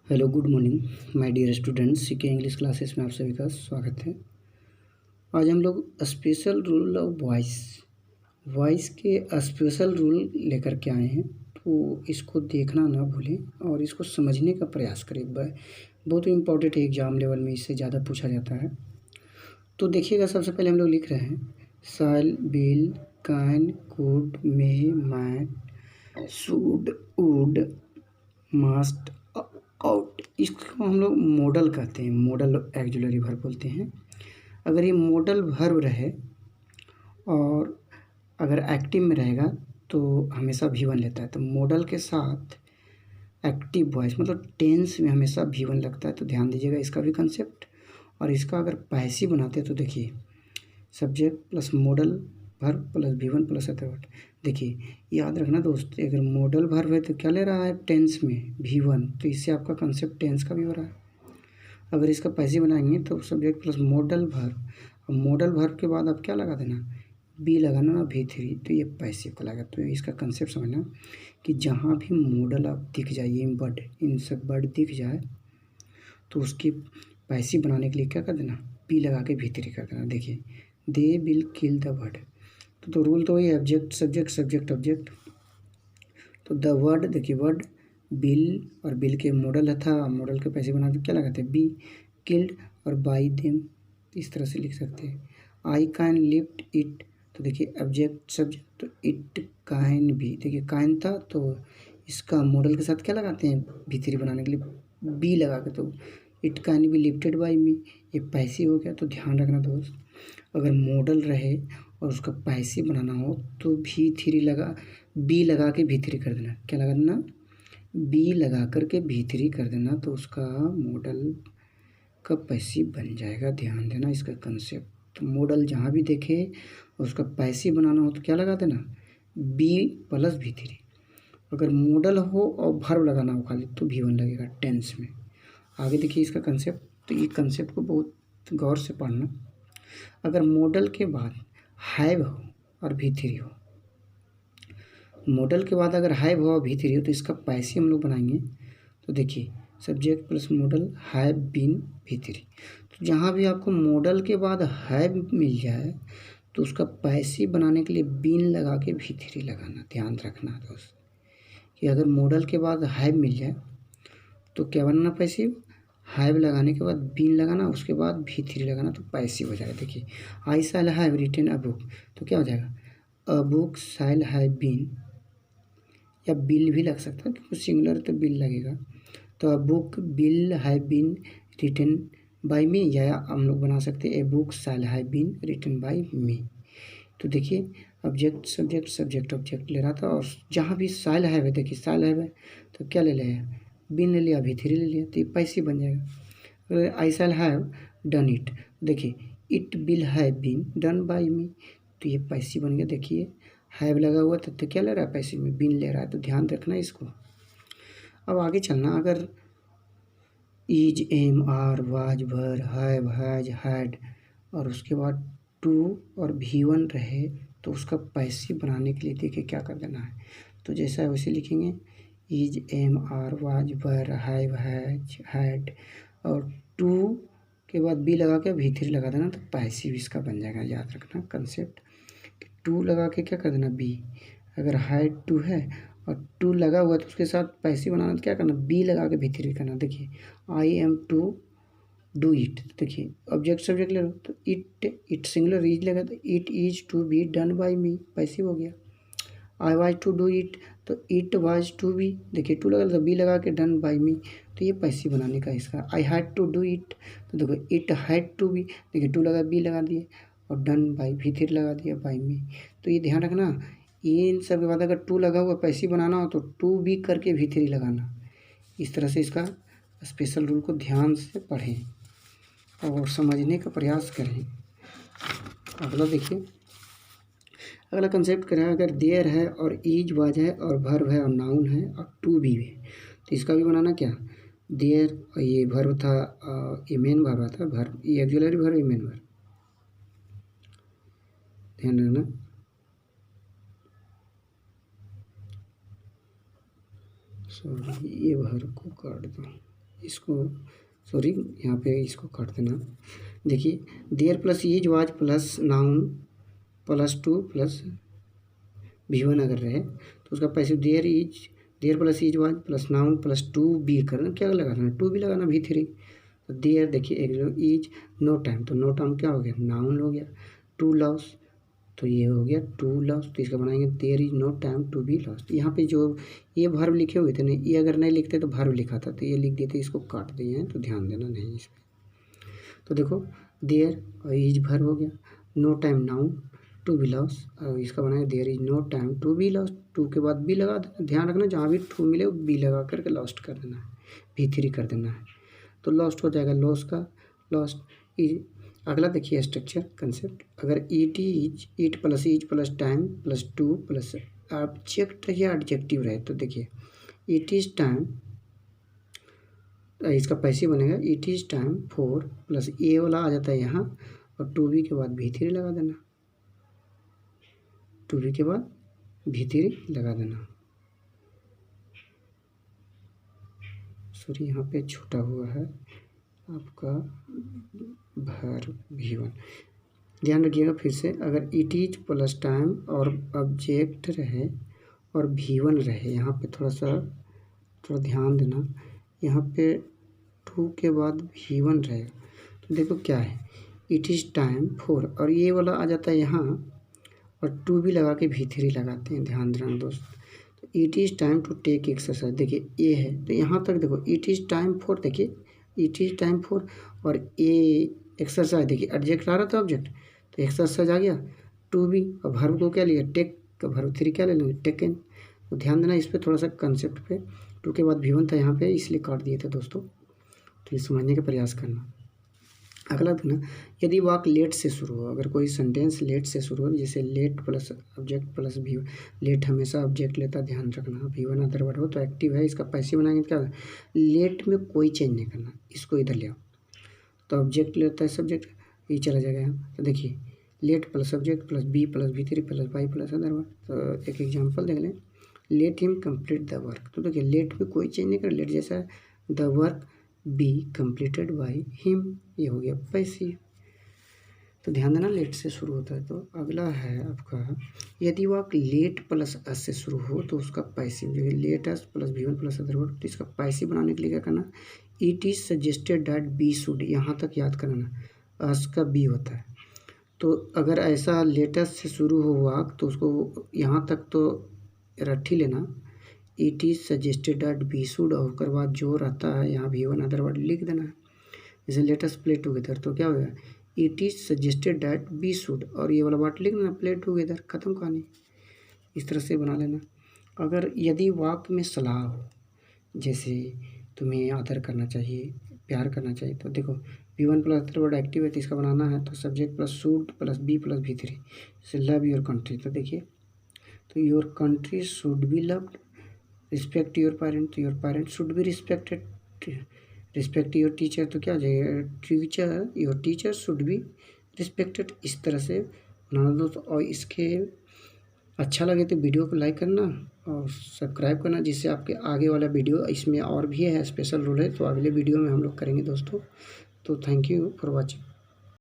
Hello, good morning my dear students. CK English classes में आप सभी का स्वागत है। आज हम लोग special rule of voice voice के स्पेशल रूल लेकर के आए हैं, तो इसको देखना ना भूलें और इसको समझने का प्रयास करें। बहुत इम्पोर्टेंट है, एग्जाम लेवल में इससे ज़्यादा पूछा जाता है। तो देखिएगा, सबसे पहले हम लोग लिख रहे हैं shall, will, can, could, may, might, should, would, must, ought. इसको हम लोग मॉडल कहते हैं, मॉडल ऑक्सिलरी वर्ब बोलते हैं। अगर ये मॉडल वर्ब रहे और अगर एक्टिव में रहेगा तो हमेशा V1 लेता है। तो मॉडल के साथ एक्टिव वॉइस मतलब टेंस में हमेशा V1 लगता है। तो ध्यान दीजिएगा इसका भी कंसेप्ट। और इसका अगर पैसिव बनाते हैं तो देखिए, subject plus modal verb plus V1 plus अथर्वट। देखिए, याद रखना दोस्त, अगर मॉडल वर्ब है तो क्या ले रहा है टेंस में V1, तो इससे आपका कंसेप्ट टेंस का भी हो रहा है। अगर इसका पैसिव बनाएंगे तो सब्जेक्ट प्लस मॉडल वर्ब, और मॉडल वर्ब के बाद आप क्या लगा देना, बी लगाना ना V3, तो ये पैसिव कहलाएगा। तो इसका कंसेप्ट समझना कि जहाँ भी मॉडल आप दिख जाए, ये वर्ड, इन सब वर्ड दिख जाए तो उसकी पैसिव बनाने के लिए क्या कर देना, बी लगा के V3 कर देना। देखिए, they will kill the word, तो रूल तो वही, ऑब्जेक्ट सब्जेक्ट सब्जेक्ट ऑब्जेक्ट। तो द वर्ड, देखिए वर्ड बिल, और बिल के मॉडल था, मॉडल के पैसे बना तो क्या लगाते हैं बी, किल्ड और बाई देम, इस तरह से लिख सकते हैं। आई कैन लिफ्ट इट, तो देखिए ऑब्जेक्ट सब्जेक्ट, तो इट कैन बी, देखिए कैन था तो इसका मॉडल के साथ क्या लगाते हैं V3 बनाने के लिए बी लगा के, तो it can be lifted by me, ये पैसिव हो गया। तो ध्यान रखना दोस्त, अगर मॉडल रहे और उसका पैसिव बनाना हो तो V3 लगा, बी लगा के V3 कर देना। क्या लगा देना, बी लगा करके V3 कर देना, तो उसका मॉडल का पैसिव बन जाएगा। ध्यान देना इसका कंसेप्ट। तो मॉडल जहाँ भी देखे उसका पैसिव बनाना हो तो क्या लगा देना, बी प्लस V3। अगर मॉडल हो और वर्ब लगाना हो खाली तो V1 लगेगा टेंस में। आगे देखिए इसका कंसेप्ट, तो ये कंसेप्ट को बहुत गौर से पढ़ना। अगर मॉडल के बाद हैव हो और V3 हो, मॉडल के बाद अगर हैव हो और V3 हो तो इसका पैसिव हम लोग बनाएंगे। तो देखिए, subject plus modal have been V3। तो जहाँ भी आपको मॉडल के बाद हैव मिल जाए तो उसका पैसिव बनाने के लिए बीन लगा के V3 लगाना। ध्यान रखना दोस्त कि अगर मॉडल के बाद हैव मिल जाए तो क्या बनना पैसिव, हैव लगाने के बाद बीन लगाना, उसके बाद V3 लगाना, तो पैसिव हो जाएगा। देखिए, I shall have written a book, तो क्या हो जाएगा, a book shall have been, या बिल भी लग सकता है क्योंकि सिंगुलर तो बिल लगेगा। तो a book will have been written by me, या हम लोग बना सकते हैं a book shall have been written by me. तो देखिए, ऑब्जेक्ट सब्जेक्ट सब्जेक्ट ऑब्जेक्ट ले रहा था, और जहाँ भी शैल हैव है, देखिए शैल हैव है तो क्या ले लिया, बीन ले लिया, V3 ले लिया, तो ये पैसिव बन जाएगा। अगर I shall have done it, देखिए it will have been done by me, तो ये पैसिव बन गया। देखिए हैव लगा हुआ तो क्या ले रहा है पैसिव में, बीन ले रहा है, तो ध्यान रखना इसको। अब आगे चलना, अगर is, am, are, was, were, have, has, had और उसके बाद टू और V1 रहे तो उसका पैसिव बनाने के लिए देखिए क्या कर देना है। तो जैसा है वैसे लिखेंगे, is, am, are, was, were, have, has, had और टू के बाद बी लगा के V3 लगा देना, तो पैसिव इसका बन जाएगा। याद रखना कंसेप्ट, टू लगा के क्या कर देना बी, अगर हैड टू है और टू लगा हुआ तो उसके साथ पैसिव बनाना तो क्या करना, बी लगा के V3 करना। देखिए, I am to do it, देखिए ऑब्जेक्ट सब्जेक्ट ले लो, तो इट सिंगुलर इज लगा तो it is to be done by me, passive हो गया। I was to do it, तो इट वाज टू बी, देखिए टू लगा तो बी लगा के डन बाय मी, तो ये पैसिव बनाने का इसका। I had to do it, तो देखो इट हैड टू बी, देखिए टू लगा बी लगा दिए और डन बाय V3 लगा दिया बाय मी। तो ये ध्यान रखना, ये इन सब के बाद अगर टू लगा हुआ पैसिव बनाना हो तो टू बी करके V3 लगाना। इस तरह से इसका स्पेशल रूल को ध्यान से पढ़ें और समझने का प्रयास करें। अगला देखिए, अगला कंसेप्ट करें, अगर देयर है और इज, वाज है और वर्ब है और नाउन है और टू भी है, तो इसका भी बनाना क्या, देयर, ये वर्ब था, ये मेन वर्ब था, वर्ब ये ऑक्सिलरी वर्ब, ये मेन वर्ब, ध्यान रखना। सॉरी, ये वर्ब को काट दो, इसको सॉरी यहाँ पे इसको काट देना। देखिए there plus is was plus noun plus to plus V1 अगर रहे तो उसका passive there plus is was plus noun plus to be करना, क्या लगाना है, टू बी लगाना V3। तो देयर देखिए एक जो इज नो टाइम, तो नो टाइम क्या हो गया, नाउन हो गया। टू लॉस तो ये हो गया टू लॉस, तो इसका बनाएंगे there is no time to be lost. यहाँ पे जो ये वर्ब लिखे हुए थे ना, ये अगर नहीं लिखते तो वर्ब लिखा था, तो ये लिख देते, इसको काट दिए हैं, तो ध्यान देना नहीं इस पर। तो देखो देयर और इज वर्ब हो गया, no time noun, to be loss, और इसका बनाएंगे there is no time to be lost, to के बाद बी लगा देना। ध्यान रखना जहाँ भी टू मिले वो बी लगा करके लॉस्ट कर देना है, V3 कर देना है, तो लॉस्ट हो जाएगा, लॉस का लॉस्ट। अगला देखिए स्ट्रक्चर कंसेप्ट, अगर it plus is plus time plus to plus object या एडजेक्टिव रहे, तो देखिए इट इज़ टाइम, इसका पैसिव बनेगा it is time for plus a वाला आ जाता है यहाँ, और टू बी के बाद V3 लगा देना, टू बी के बाद V3 लगा देना। सॉरी यहाँ पे छोटा हुआ है आपका वर्ब V1, ध्यान रखिएगा फिर से, अगर इट इज प्लस टाइम और ऑब्जेक्ट रहे और V1 रहे, यहाँ पे थोड़ा ध्यान देना, यहाँ पे टू के बाद V1 रहेगा, तो देखो क्या है, इट इज़ टाइम फॉर, और ये वाला आ जाता है यहाँ, और टू भी लगा के V3 लगाते हैं, ध्यान देना दोस्त। तो it is time to take exercise, देखिए ए है तो यहाँ तक देखो इट इज़ टाइम फॉर, देखिए इट इज़ टाइम फॉर, और ए एक्सरसाइज, देखिए एडजेक्ट आ रहा था ऑब्जेक्ट, तो एक्सरसाइज आ गया, टू बी, और वर्ब को क्या लिया, टेक, का वर्ब 3 क्या ले लेंगे, टेकन। तो ध्यान देना इस पर थोड़ा सा कंसेप्ट पे, टू के बाद V1 था यहाँ पे, इसलिए काट दिए थे दोस्तों, तो ये समझने का प्रयास करना। अगला देखना, यदि वाक्य लेट से शुरू हो, अगर कोई सेंटेंस लेट से शुरू हो, जैसे let plus object plus V1, let हमेशा ऑब्जेक्ट लेता, ध्यान रखना, V1 अदर वर्ड हो तो एक्टिव है, इसका पैसिव बनाएंगे क्या, लेट में कोई चेंज नहीं करना, इसको इधर ले आओ, तो ऑब्जेक्ट लेता है सब्जेक्ट, ये चला जाएगा यहाँ, तो देखिए let plus subject plus be plus V3 plus Y plus other word. तो एक एग्जांपल देख लें, let him complete the work, तो देखिए लेट में कोई चेंज नहीं कर, लेट जैसा है, the work be completed by him, ये हो गया पैसिव। तो ध्यान देना लेट से शुरू होता है। तो अगला है आपका, यदि वाक्य लेट प्लस अस से शुरू हो तो उसका पैसिव, जो है let us plus V1 plus other word, तो इसका पैसिव बनाने के लिए क्या करना, it is suggested that be should, यहाँ तक याद करना, अस का बी होता है, तो अगर ऐसा लेटेस्ट से शुरू हो वाक्य तो उसको यहाँ तक तो रट ही लेना, it is suggested that be should, और उसके बाद जो रहता है यहाँ V1 अदर वर्ड लिख देना है, जैसे लेटेस्ट प्ले टुगेदर, तो क्या होगा, it is suggested that be should, और ये वाला वर्ड लिख देना, प्ले टुगेदर, खत्म कहानी। इस तरह से बना लेना। अगर यदि वाक्य में सलाह हो, जैसे तुम्हें आदर करना चाहिए, प्यार करना चाहिए, तो देखो V1 plus other word active है, तो इसका बनाना है, तो subject plus should plus be plus V3, जैसे लव योर कंट्री, तो देखिए, तो your country should be loved, respect your parent, तो your parent should be respected, respect your teacher, तो क्या हो जाएगा, your teacher should be respected. इस तरह से बनाना दोस्तों, और इसके अच्छा लगे तो वीडियो को लाइक करना और सब्सक्राइब करना, जिससे आपके आगे वाला वीडियो, इसमें और भी है स्पेशल रूल है, तो अगले वीडियो में हम लोग करेंगे दोस्तों। तो थैंक यू फॉर वॉचिंग।